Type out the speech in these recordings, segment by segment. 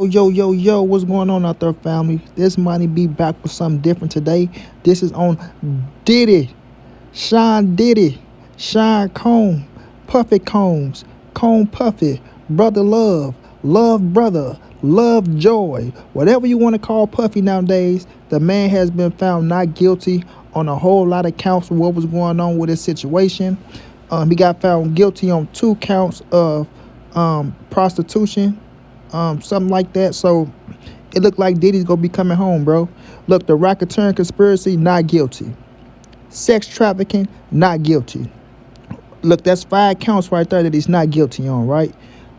Yo, what's going on out there, family? This money be back with something different today. This is on Diddy, Diddy, Sean Comb, Puffy Combs, Comb Puffy, Brother Love, Love Brother, Love Joy, whatever you want to call Puffy nowadays. The man has been found not guilty on a whole lot of counts of what was going on with his situation. He got found guilty on 2 counts of prostitution, something like that. So it looked like Diddy's gonna be coming home, bro. Look, the racketeering conspiracy, not guilty. Sex trafficking, not guilty. Look, that's 5 counts right there that he's not guilty on, right?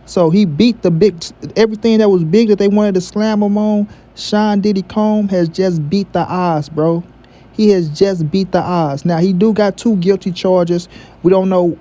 So he beat the big, everything that was big that they wanted to slam him on. Sean Diddy Comb has just beat the odds, bro. He has just beat the odds. Now he do got 2 guilty charges. We don't know,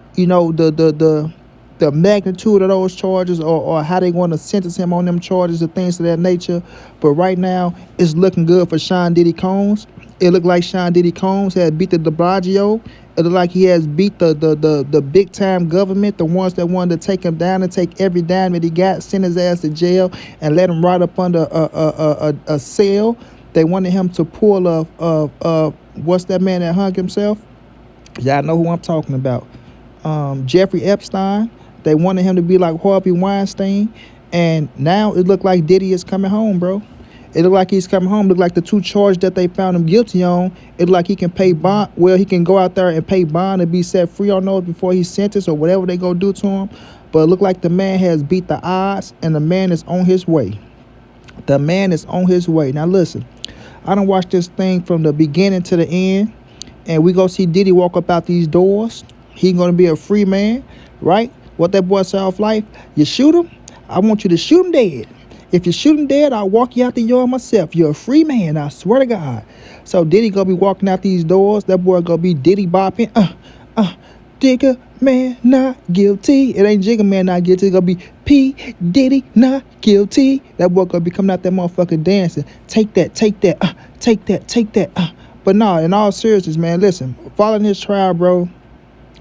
the magnitude of those charges, or how they want to sentence him on them charges or things of that nature. But right now, it's looking good for Sean Diddy Combs. It looked like Sean Diddy Combs had beat the de Blasio. It looked like he has beat the big time government, the ones that wanted to take him down and take every dime that he got, send his ass to jail, and let him rot up under a cell. They wanted him to pull what's that man that hung himself? Y'all know who I'm talking about. Jeffrey Epstein. They wanted him to be like Harvey Weinstein. And now it looked like Diddy is coming home, bro. It looked like he's coming home. It looked like the 2 charges that they found him guilty on, it looked like he can pay bond. Well, he can go out there and pay bond and be set free on those before he's sentenced or whatever they go do to him. But it looked like the man has beat the odds and the man is on his way. The man is on his way. Now listen, I done watched this thing from the beginning to the end, and we go see Diddy walk up out these doors. He gonna be a free man, right? What that boy say off life? You shoot him, I want you to shoot him dead. If you shoot him dead, I'll walk you out the yard myself. You're a free man, I swear to God. So Diddy gonna be walking out these doors. That boy gonna be Diddy bopping. Digger man not guilty. It ain't Jigga man not guilty. It's gonna be P. Diddy not guilty. That boy gonna be coming out that motherfucker dancing. Take that, take that. But nah, in all seriousness, man, listen, following this trial, bro,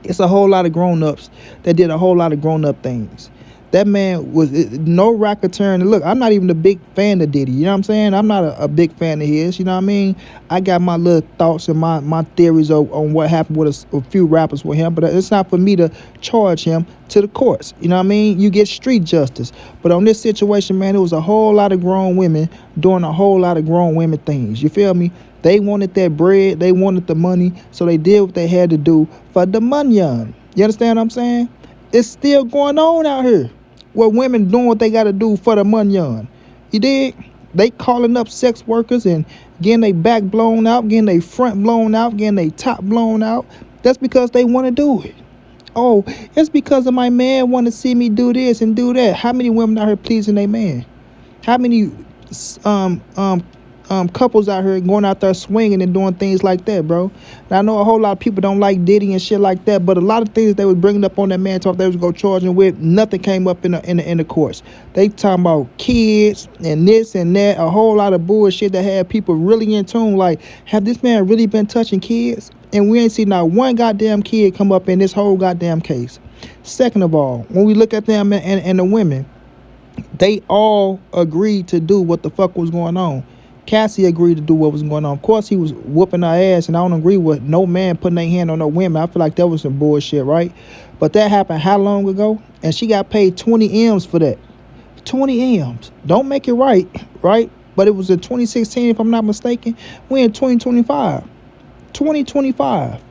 it's a whole lot of grown-ups that did a whole lot of grown-up things. That man was no racketeering. Look, I'm not even a big fan of Diddy. You know what I'm saying? I'm not a big fan of his. You know what I mean? I got my little thoughts and my theories on what happened with a few rappers with him. But it's not for me to charge him to the courts. You know what I mean? You get street justice. But on this situation, man, it was a whole lot of grown women doing a whole lot of grown women things. You feel me? They wanted that bread. They wanted the money. So they did what they had to do for the money. You understand what I'm saying? It's still going on out here, where women doing what they got to do for the money. You dig? They calling up sex workers and getting their back blown out, getting their front blown out, getting their top blown out. That's because they want to do it. Oh, it's because of my man want to see me do this and do that. How many women out here pleasing their man? How many couples out here going out there swinging and doing things like that, bro? Now, I know a whole lot of people don't like Diddy and shit like that, but a lot of things they was bringing up on that man talk they was gonna charge him with, nothing came up in the courts. They talking about kids and this and that, a whole lot of bullshit that had people really in tune. Like, have this man really been touching kids? And we ain't seen not one goddamn kid come up in this whole goddamn case. Second of all, when we look at them and the women, they all agreed to do what the fuck was going on. Cassie agreed to do what was going on. Of course, he was whooping her ass, and I don't agree with no man putting their hand on no women. I feel like that was some bullshit, right? But that happened how long ago? And she got paid 20 M's for that. 20 M's. Don't make it right? But it was in 2016, if I'm not mistaken. We're in 2025. 2025.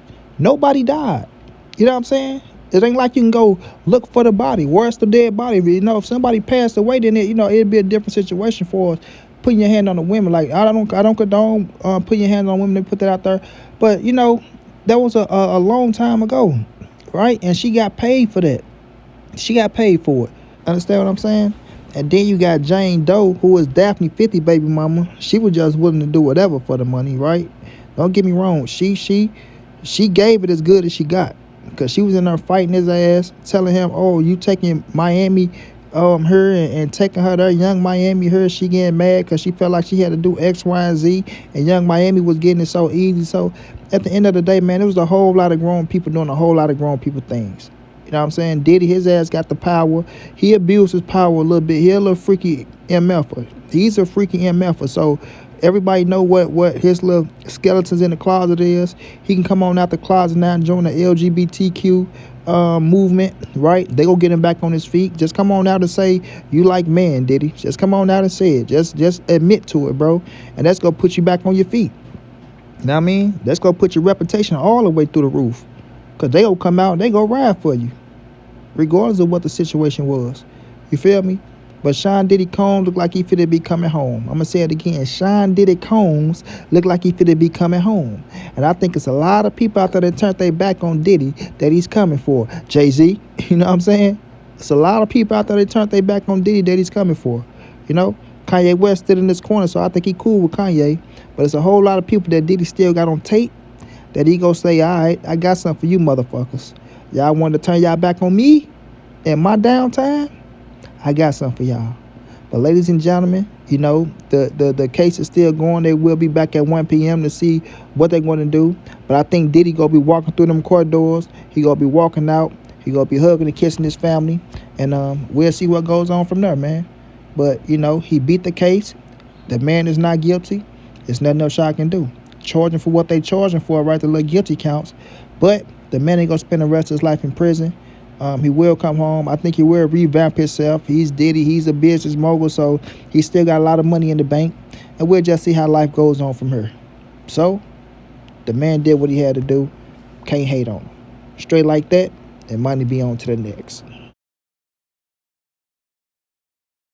Nobody died. You know what I'm saying? It ain't like you can go look for the body. Where's the dead body? You know, if somebody passed away, then it'd be a different situation for us. Putting your hand on the women, like I don't condone putting your hand on women. They put that out there, but that was a long time ago, right? And she got paid for that. She got paid for it. Understand what I'm saying? And then you got Jane Doe, who was Daphne 50 baby mama. She was just willing to do whatever for the money, right? Don't get me wrong. She gave it as good as she got, because she was in there fighting his ass, telling him, "Oh, you taking Miami." Her and taking her there, Young Miami, her, she getting mad because she felt like she had to do X, Y, and Z, and Young Miami was getting it so easy. So at the end of the day, man, it was a whole lot of grown people doing a whole lot of grown people things. You know what I'm saying? Diddy, his ass got the power. He abused his power a little bit. He a little freaky MFer. He's a freaking MFer. So everybody know what his little skeletons in the closet is. He can come on out the closet now and join the LGBTQ movement, right? They go get him back on his feet. Just come on out and say you like men, Diddy. Just come on out and say it. Just admit to it, bro. And that's gonna put you back on your feet. You know what I mean? That's gonna put your reputation all the way through the roof. Cause they gonna come out and they gonna ride for you, regardless of what the situation was. You feel me? But Sean Diddy Combs look like he finna be coming home. I'm gonna say it again. Sean Diddy Combs look like he finna be coming home. And I think it's a lot of people out there that turned their back on Diddy that he's coming for. Jay-Z, you know what I'm saying? It's a lot of people out there that turned their back on Diddy that he's coming for. You know? Kanye West stood in this corner, so I think he cool with Kanye. But it's a whole lot of people that Diddy still got on tape that he gonna say, all right, I got something for you motherfuckers. Y'all wanted to turn y'all back on me in my downtime? I got something for y'all. But ladies and gentlemen, you know, the case is still going. They will be back at 1 p.m. to see what they're going to do. But I think Diddy going to be walking through them corridors. He going to be walking out. He going to be hugging and kissing his family. And we'll see what goes on from there, man. But, you know, he beat the case. The man is not guilty. There's nothing else I can do. Charging for what they charging for, right? The little guilty counts. But the man ain't going to spend the rest of his life in prison. He will come home. I think he will revamp himself. He's Diddy. He's a business mogul, so he still got a lot of money in the bank. And we'll just see how life goes on from here. So, the man did what he had to do. Can't hate on him. Straight like that, and money be on to the next.